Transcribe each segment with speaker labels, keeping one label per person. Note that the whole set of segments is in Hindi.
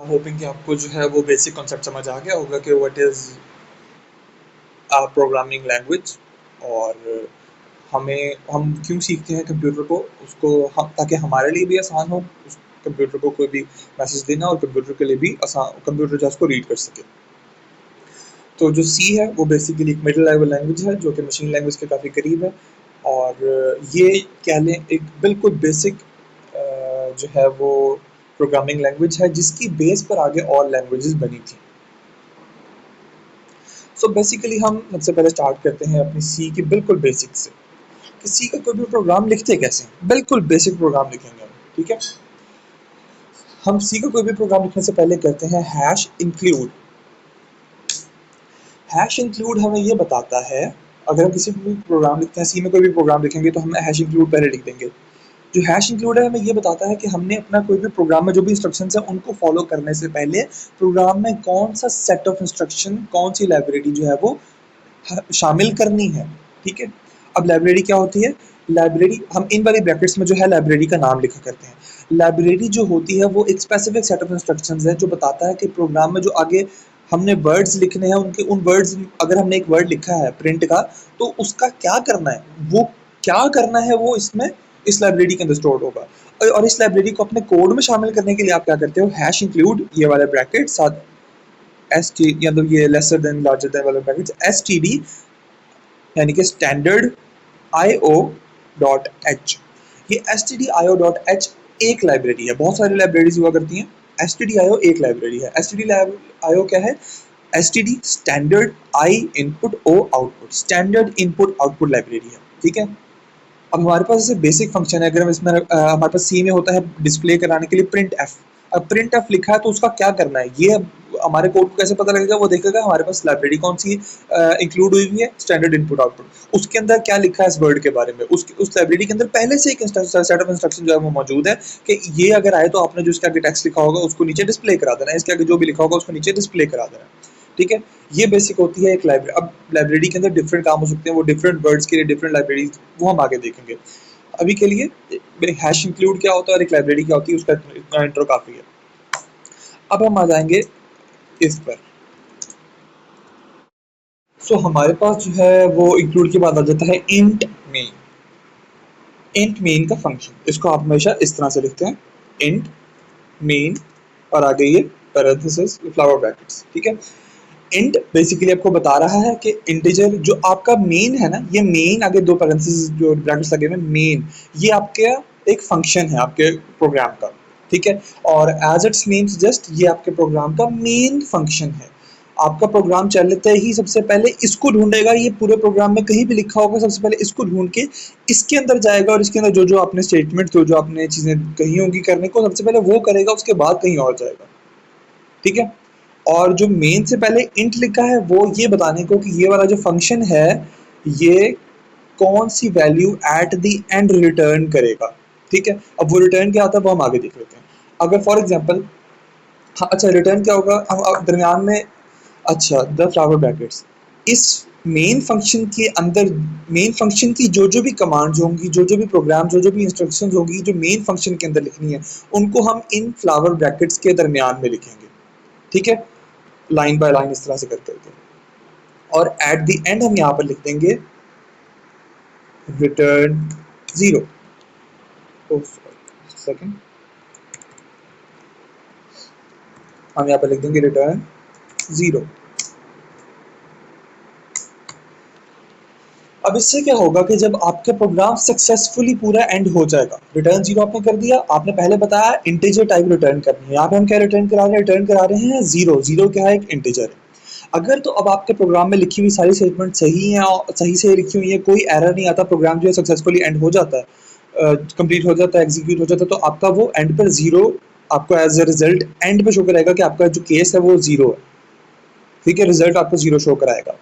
Speaker 1: होपिंग कि आपको जो है वो बेसिक कॉन्सेप्ट समझ आ गया होगा कि व्हाट इज़ प्रोग्रामिंग लैंग्वेज, और हम क्यों सीखते हैं कंप्यूटर को, उसको हम ताकि हमारे लिए भी आसान हो उस कंप्यूटर को कोई भी मैसेज देना, और कंप्यूटर के लिए भी आसान, कंप्यूटर जो है उसको रीड कर सके। तो जो सी है वो बेसिकली एक मिडिल लेवल लैंग्वेज है जो कि मशीन लैंग्वेज के काफ़ी करीब है, और ये कह लें एक बिल्कुल बेसिक जो है वो प्रोग्रामिंग लैंग्वेज है जिसकी बेस पर आगे और लैंग्वेजेस बनी थी। सो बेसिकली हम सबसे पहले स्टार्ट करते हैं अपनी सी की बिल्कुल बेसिक से कि सी का कोई भी प्रोग्राम लिखते कैसे हैं। बिल्कुल बेसिक प्रोग्राम लिखेंगे हम, ठीक है। हम सी का कोई भी प्रोग्राम लिखने से पहले करते हैं हैश इंक्लूड। हैश इंक्लूड हमें ये बताता है, अगर हम किसी भी प्रोग्राम लिखते हैं, सी में कोई भी प्रोग्राम लिखेंगे तो हम हैश इंक्लूड पहले लिख देंगे। जो हैश इंक्लूड है हमें ये बताता है कि हमने अपना कोई भी प्रोग्राम में जो भी इंस्ट्रक्शंस हैं उनको फॉलो करने से पहले प्रोग्राम में कौन सा सेट ऑफ इंस्ट्रक्शन, कौन सी लाइब्रेरी जो है वो शामिल करनी है, ठीक है। अब लाइब्रेरी क्या होती है? लाइब्रेरी, हम इन वाली ब्रैकेट्स में जो है लाइब्रेरी का नाम लिखा करते हैं। लाइब्रेरी जो होती है वो एक स्पेसिफिक सेट ऑफ इंस्ट्रक्शंस है जो बताता है कि प्रोग्राम में जो आगे हमने वर्ड्स लिखने हैं, उनके उन वर्ड्स, अगर हमने एक वर्ड लिखा है प्रिंट का, तो उसका क्या करना है, वो क्या करना है, वो इसमें इस लाइब्रेरी के अंदर स्टोर होगा। और इस लाइब्रेरी को अपने कोड में शामिल करने के लिए आप क्या करते हो? हैश इंक्लूड ये वाले ब्रैकेट साथ एस टी, मतलब ये लेसर देन लार्जर देन वाले ब्रैकेट्स, एस टी डी, यानी कि standard I O dot H. ये S T D I O dot H एक लाइब्रेरी है, बहुत सारी लाइब्रेरीज हुआ करती हैं। S T D I O एक लाइब्रेरी है। S T D I O क्या है? S T D standard I input O output, standard input output library है, ठीक है। अब हमारे पास जैसे बेसिक फंक्शन है, अगर हम इसमें हमारे पास सी में होता है डिस्प्ले कराने के लिए प्रिंट एफ। अब प्रिंट एफ लिखा है तो उसका क्या करना है, ये हमारे कोड को कैसे पता लगेगा? वो देखेगा हमारे पास लाइब्रेरी कौन सी इंक्लूड हुई हुई है, स्टैंडर्ड इनपुट आउटपुट, उसके अंदर क्या लिखा है इस वर्ड के बारे में, उस लाइब्रेरी के अंदर पहले से एक सेट ऑफ इंस्ट्रक्शन जो है वो मौजूद है कि ये अगर आए तो आपने जो इसके आगे टेक्स्ट लिखा होगा उसको नीचे डिस्प्ले करा देना है, इसके आगे जो भी लिखा होगा उसको नीचे डिस्प्ले करा देना है, ठीक है। ये बेसिक होती है एक लाइब्रेरी। अब लाइब्रेरी के अंदर डिफरेंट काम हो सकते हैं, वो डिफरेंट वर्ड्स के लिए डिफरेंट लाइब्रेरी, वो हम आगे देखेंगे। अभी के लिए हैश इंक्लूड क्या होता है और एक लाइब्रेरी क्या होती है, उसका इतना इंट्रो काफ़ी है। अब हम आ जाएंगे इस पर। सो हमारे पास जो है वो इंक्लूड के बाद आ जाता है इंट मेन। इंट मेन का फंक्शन, इसको आप हमेशा इस तरह से लिखते हैं, इंट मेन, और आगे ये पैरेंथेसिस फ्लावर ब्रैकेट्स, ठीक है। इंट बेसिकली आपको बता रहा है कि इंटीजर जो आपका मेन है ना, ये मेन आगे दो पैरेंथेसिस जो ब्रैकेट्स लगे हुए, मेन, ये आपके एक फंक्शन है आपके प्रोग्राम का, ठीक है। और एज इट्स नेम सजेस्ट, ये आपके प्रोग्राम का मेन फंक्शन है। आपका प्रोग्राम चलते ही सबसे पहले इसको ढूंढेगा, ये पूरे प्रोग्राम में कहीं भी लिखा होगा सबसे पहले इसको ढूंढ के इसके अंदर जाएगा, और इसके अंदर जो जो आपने स्टेटमेंट, जो जो आपने चीज़ें कही होंगी करने को, सबसे पहले वो करेगा, उसके बाद कहीं और जाएगा, ठीक है। और जो मेन से पहले इंट लिखा है वो ये बताने को कि ये वाला जो फंक्शन है ये कौन सी value at the end return करेगा, ठीक है। अब वो रिटर्न क्या आता है वो हम आगे देख लेते हैं। अगर फॉर एग्जांपल, हाँ अच्छा, रिटर्न क्या होगा हम दरमियान में, अच्छा, द फ्लावर ब्रैकेट्स, इस मेन फंक्शन के अंदर, मेन फंक्शन की जो जो भी कमांड्स होंगी, जो जो भी प्रोग्राम, जो जो भी इंस्ट्रक्शंस होंगी जो मेन फंक्शन के अंदर लिखनी है, उनको हम इन फ्लावर ब्रैकेट्स के दरमियान में लिखेंगे, ठीक है, लाइन बाय लाइन इस तरह से करते हुए। और एट द एंड हम यहाँ पर लिख देंगे रिटर्न जीरो। सेकेंड, हम यहाँ पर लिख देंगे रिटर्न जीरो। अब इससे क्या होगा कि जब आपके प्रोग्राम सक्सेसफुली पूरा एंड हो जाएगा, रिटर्न जीरो आपने कर दिया, आपने पहले बताया इंटीजर टाइप रिटर्न करनी है, यहाँ पे हम क्या रिटर्न करा रहे हैं? रिटर्न करा रहे हैं जीरो। जीरो क्या है? एक इंटीजर है। अगर तो अब आपके प्रोग्राम में लिखी हुई सारी स्टेटमेंट सही है और सही से लिखी हुई है, कोई एरर नहीं आता, प्रोग्राम जो है सक्सेसफुली एंड हो जाता है, कंप्लीट हो जाता है, एग्जीक्यूट हो जाता है, तो आपका वो एंड पर जीरो, आपको एज ए रिजल्ट एंड पे शो करेगा कि आपका जो केस है वो जीरो है, ठीक है। रिजल्ट आपको जीरो शो कराएगा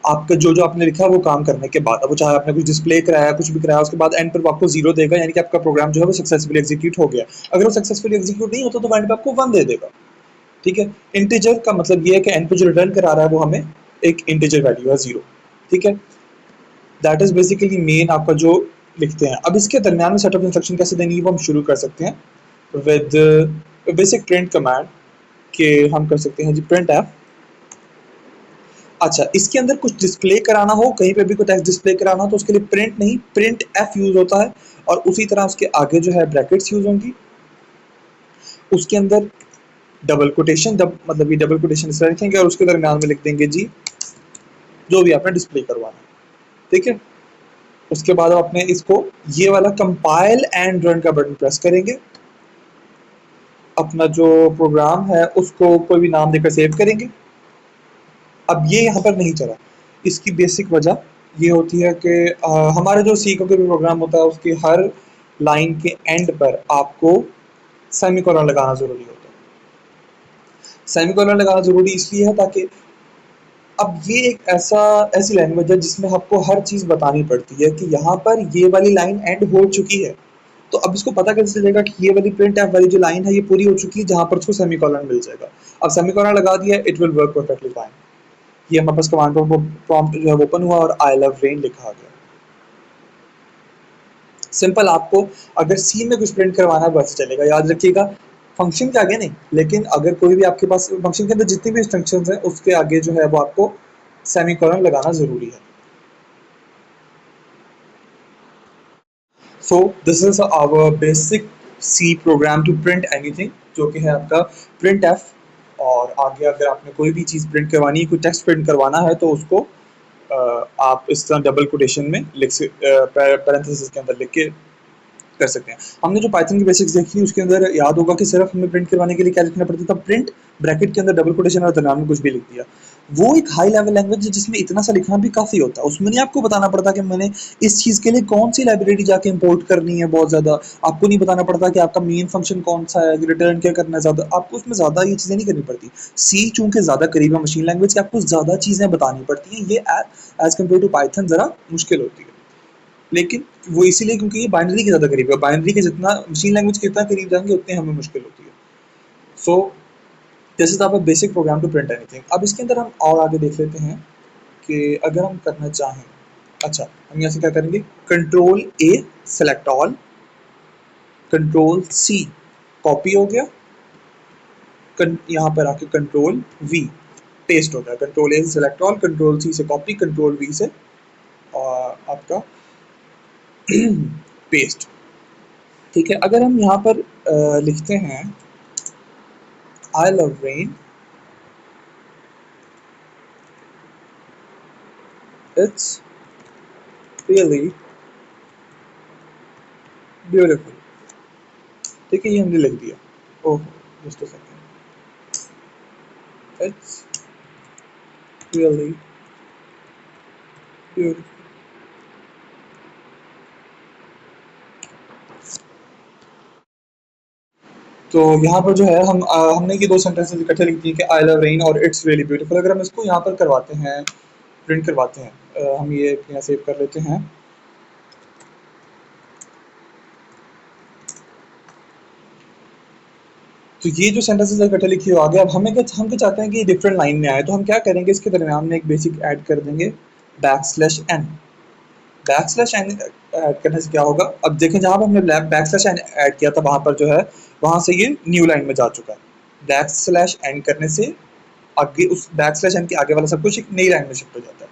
Speaker 1: आपका जो जो आपने लिखा है वो काम करने के बाद। अब वो चाहे आपने कुछ डिस्प्ले कराया, कुछ भी कराया, उसके बाद एंड पर वो आपको जीरो देगा, यानी कि आपका प्रोग्राम जो है वो सक्सेसफुली एग्जीक्यूट हो गया। अगर वो सक्सेसफुली एग्जीक्यूट नहीं होता तो एंड पे आपको वन दे देगा, ठीक है। इंटीजर का मतलब ये है कि एंड पे जो रिटर्न करा रहा है वो हमें एक इंटीजर वैल्यू है जीरो, ठीक है। दैट इज बेसिकली मेन आपका जो लिखते हैं। अब इसके दरमियान में सेटअप इंस्ट्रक्शन कैसे देनी है वो हम शुरू कर सकते हैं विद बेसिक प्रिंट कमांड। कि हम कर सकते हैं जी प्रिंट एफ। अच्छा, इसके अंदर कुछ डिस्प्ले कराना हो, कहीं पे भी कोई टेक्स्ट डिस्प्ले कराना हो तो उसके लिए प्रिंट नहीं प्रिंट एफ यूज होता है, और उसी तरह उसके आगे जो है ब्रैकेट्स यूज होंगी, उसके अंदर डबल कोटेशन मतलब ये डबल कोटेशन इस तरह लिखेंगे और उसके दरमियान में लिख देंगे जी जो भी आपने डिस्प्ले करवाना है। ठीक है, उसके बाद आप अपने इसको ये वाला कंपाइल एंड रन का बटन प्रेस करेंगे, अपना जो प्रोग्राम है उसको कोई भी नाम देकर सेव करेंगे। अब ये यहाँ पर नहीं चला, इसकी बेसिक वजह ये होती है कि हमारा जो सी का कोई भी प्रोग्राम होता है उसकी हर लाइन के एंड पर आपको सेमीकोलन लगाना ज़रूरी होता है। सेमीकोलन लगाना ज़रूरी इसलिए है ताकि अब ये एक ऐसी लैंग्वेज है जिसमें आपको हर चीज़ बतानी पड़ती है कि यहाँ पर ये वाली लाइन एंड हो चुकी है, तो अब इसको पता कैसे चलेगा कि ये वाली प्रिंट एफ वाली जो लाइन है ये पूरी हो चुकी है, जहाँ पर उसको सेमीकोलन मिल जाएगा। अब सेमीकोलन लगा दिया, it will work perfectly fine. ये हमारे पास कमांड प्रॉम्प्ट जो है ओपन हुआ और आई लव रेन लिखा आ गया। सिंपल, आपको अगर सी में कुछ प्रिंट करवाना है वैसे चलेगा, याद रखिएगा फंक्शन के आगे नहीं, लेकिन अगर कोई भी आपके पास फंक्शन के अंदर जितनी भी इंस्ट्रक्शंस हैं उसके आगे जो है वो आपको सेमीकोलन लगाना ज़रूरी है। So this is our basic C program to print anything, जो कि है आपका प्रिंट एफ। और आगे अगर आपने कोई भी चीज़ प्रिंट करवानी है, कोई टेक्स्ट प्रिंट करवाना है तो उसको आप इस तरह डबल कोटेशन में पैरेंथेसिस के अंदर लिख के कर सकते हैं। हमने जो पाइथन की बेसिक्स देखी उसके अंदर याद होगा कि सिर्फ हमें प्रिंट करवाने के लिए क्या लिखना पड़ता था, प्रिंट ब्रैकेट के अंदर डबल कोटेशन और दरम्यान में कुछ भी लिख दिया। वो एक हाई लेवल लैंग्वेज है जिसमें इतना सा लिखना भी काफ़ी होता है, उसमें नहीं आपको बताना पड़ता कि मैंने इस चीज़ के लिए कौन सी लाइब्रेरी जाके इंपोर्ट करनी है, बहुत ज़्यादा आपको नहीं बताना पड़ता कि आपका मेन फंक्शन कौन सा है, रिटर्न क्या करना है, ज़्यादा आपको उसमें ज़्यादा ये चीज़ें नहीं करनी पड़ती। सी चूंकि ज़्यादा करीब है मशीन लैंग्वेज के, आपको ज़्यादा चीज़ें बतानी पड़ती हैं, ये एज कम्पेयर टू पाइथन ज़रा मुश्किल होती है। लेकिन वो इसीलिए क्योंकि ये बाइनरी के ज़्यादा करीब है, बाइनरी के जितना मशीन लैंग्वेज के जितना करीब जाएंगे उतनी हमें मुश्किल होती है। So this is our basic program to print anything. अब इसके अंदर हम और आगे देख लेते हैं कि अगर हम करना चाहें, अच्छा हम यहाँ से क्या करेंगे, control A select all, control C copy हो गया, यहाँ पर आके कंट्रोल वी पेस्ट हो गया, कंट्रोल ए से सेलेक्ट ऑल, कंट्रोल सी से कॉपी, कंट्रोल वी से आपका पेस्ट। ठीक है, अगर हम यहाँ पर लिखते हैं I love rain, it's really beautiful. ठीक है, ये हमने लिख दिया। Oh just a second, it's really beautiful. तो यहाँ पर जो है हमने ये दो सेंटेंसेस इकट्ठे लिख दिए कि आई लव रेन और इट्स रियली ब्यूटीफुल। अगर हम इसको यहाँ पर करवाते हैं, प्रिंट करवाते हैं, हम ये यहाँ सेव कर लेते हैं। तो ये जो सेंटेंसेस इकट्ठे लिखी हो आगे, अब हम क्या चाहते हैं कि ये डिफरेंट लाइन में आए, तो हम क्या करेंगे, इसके दरमियान में एक बेसिक ऐड कर देंगे backslash n. Backslash n add करने से क्या होगा, अब देखें जहाँ पर हमने बैकस्लैश एन ऐड किया था वहाँ पर जो है वहाँ से ये न्यू लाइन में जा चुका है। बैकस्लैश एन करने से आगे उस बैकस्लैश एन के आगे वाला सब कुछ एक नई लाइन में शिफ्ट हो जाता है।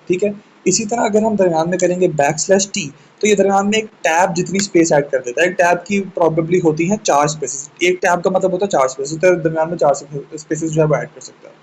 Speaker 1: ठीक है, इसी तरह अगर हम दरमियान में करेंगे बैकस्लैश टी, तो ये दरमियान में एक टैब जितनी स्पेस ऐड कर देता है। एक टैब की प्रॉबेबली होती है 4 स्पेसेस, एक टैब का मतलब होता है 4 स्पेसेस, तो दरमियान में 4 स्पेसेस जो है वो ऐड कर सकता है।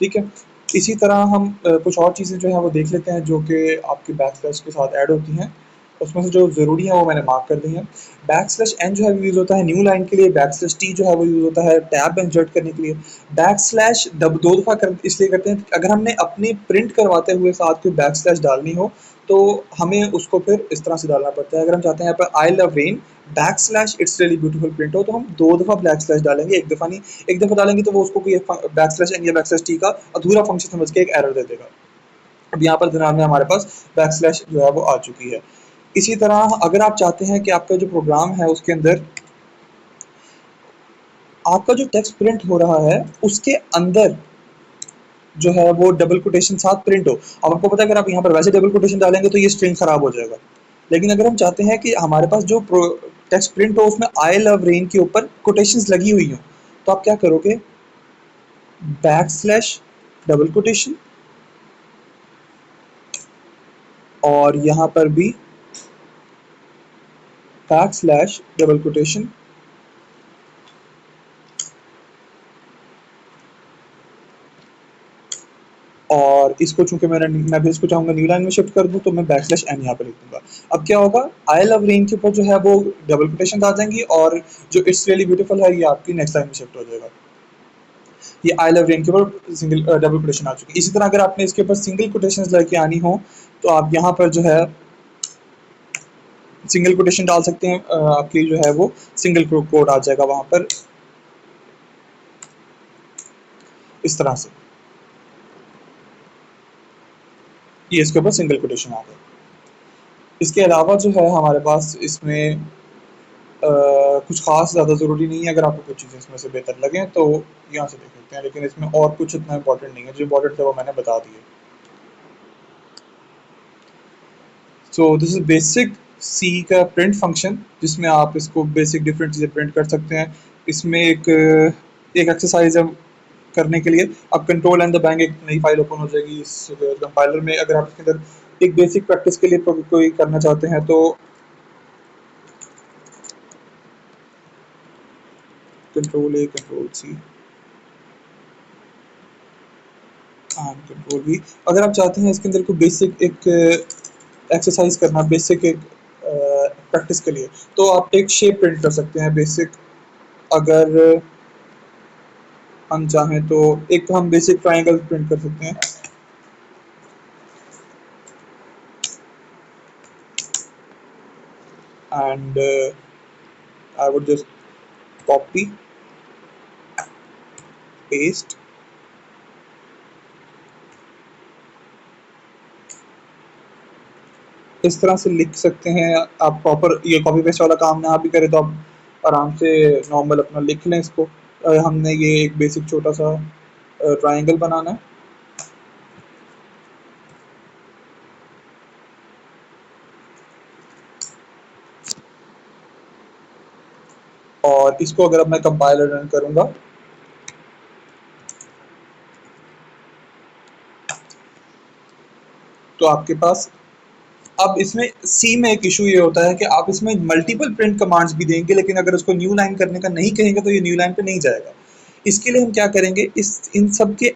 Speaker 1: ठीक है, इसी तरह हम कुछ और चीज़ें जो है वो देख लेते हैं जो कि आपके बैकस्लैश के साथ ऐड होती हैं। उसमें से जो ज़रूरी है वो मैंने मार्क कर दी हैं। बैकस्लैश एन जो है वो यूज़ होता है न्यू लाइन के लिए, बैकस्लैश टी जो है वो यूज़ होता है टैब इंसर्ट करने के लिए। बैकस्लैश दब 2 दफ़ा इसलिए करते हैं अगर हमने अपनी प्रिंट करवाते हुए साथ कोई बैकस्लैश डालनी हो तो हमें उसको फिर इस तरह से डालना पड़ता है। अगर हम चाहते हैं यहाँ पर I love rain backslash it's really beautiful print हो, तो हम 2 दफ़ा बैकस्लैश डालेंगे, एक दफ़ा नहीं। एक दफ़ा डालेंगे तो वो उसको कोई बैकस्लैश एन या बैकस्लैश टी का अधूरा फंक्शन समझ के एक एरर दे देगा। अब यहाँ पर दरमियान में हमारे पास बैकस्लैश जो है वो आ चुकी है। इसी तरह अगर आप चाहते हैं कि आपका जो प्रोग्राम है उसके अंदर आपका जो टेक्स्ट प्रिंट हो रहा है उसके अंदर जो है वो डबल कोटेशन साथ प्रिंट हो। अब आपको पता है अगर आप यहाँ पर वैसे डबल कोटेशन डालेंगे तो ये स्ट्रिंग खराब हो जाएगा, लेकिन अगर हम चाहते हैं कि हमारे पास जो टेक्स्ट प्रिंट हो उसमें आई लव रेन के ऊपर कोटेशंस लगी हुई हो, तो आप क्या करोगे, बैक स्लैश डबल कोटेशन और यहाँ पर भी बैक स्लैश डबल कोटेशन और इसको चूंकि मैं भी इसको चाहूंगा न्यू लाइन में शिफ्ट कर दूं तो मैं बैक स्लैश एन यहाँ पे लिख दूंगा। अब क्या होगा, आई लव रेन के ऊपर जो है वो डबल कोटेशन आ जाएंगी और जो इट्स रियली ब्यूटीफुल है ये आपकी नेक्स्ट लाइन में शिफ्ट हो जाएगा। ये आई लव रेन के ऊपर सिंगल डबल कोटेशन आ चुकी है। इसी तरह अगर आपने इसके ऊपर सिंगल कोटेशन लेके आनी हो तो आप यहाँ पर जो है सिंगल कोटेशन डाल सकते हैं, आपकी जो है वो सिंगल कोड आ जाएगा वहां पर इस तरह से। ये इसके ऊपर सिंगल कोटेशन आ गया। इसके अलावा जो है हमारे पास इसमें कुछ खास ज़्यादा ज़रूरी नहीं है, अगर आपको कुछ चीज़ें इसमें से बेहतर लगें तो यहाँ से देख सकते हैं, लेकिन इसमें और कुछ इतना इंपॉर्टेंट नहीं है, जो इंपॉर्टेंट था वो मैंने बता दिए। सो दिस इज बेसिक सी का प्रिंट फंक्शन जिसमें आप इसको बेसिक डिफरेंट चीज़ें प्रिंट कर सकते हैं। इसमें एक एक्सरसाइज है करने के लिए, अब कंट्रोल एंड दबाएंगे एक नई फाइल ओपन हो जाएगी इस कंपाइलर में। अगर आप इसके अंदर एक बेसिक प्रैक्टिस के लिए कोई करना चाहते हैं तो control A control C control V. अगर आप चाहते हैं इसके अंदर कोई बेसिक एक एक्सरसाइज करना, बेसिक एक प्रैक्टिस के लिए, तो आप एक शेप प्रिंट कर सकते हैं बेसिक। अगर हम चाहें तो एक हम बेसिक ट्रायंगल प्रिंट कर सकते हैं and I would just copy paste इस तरह से लिख सकते हैं। आप प्रॉपर ये कॉपी पेस्ट वाला काम ना भी करें तो आप आराम से नॉर्मल अपना लिख लें इसको। हमने ये एक बेसिक छोटा सा ट्रायंगल बनाना है और इसको अगर अब मैं कंपाइलर रन करूंगा तो आपके पास अब इसमें सी में एक इशू ये होता है कि आप इसमें मल्टीपल प्रिंट कमांड्स भी देंगे, लेकिन अगर उसको न्यू लाइन करने का नहीं कहेंगे तो ये न्यू लाइन पे नहीं जाएगा। इसके लिए हम क्या करेंगे, इस इन सब के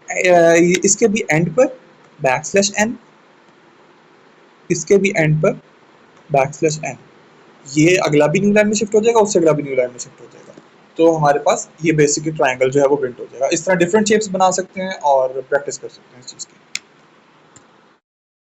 Speaker 1: इसके भी एंड पर बैक स्लैश एन, इसके भी एंड पर बैक स्लैश एन, ये अगला भी न्यू लाइन में शिफ्ट हो जाएगा, उससे अगला भी न्यू लाइन में शिफ्ट हो जाएगा। तो हमारे पास ये बेसिकली ट्राइंगल जो है वो प्रिंट हो जाएगा। इस तरह डिफरेंट शेप्स बना सकते हैं और प्रैक्टिस कर सकते हैं इस चीज़ की।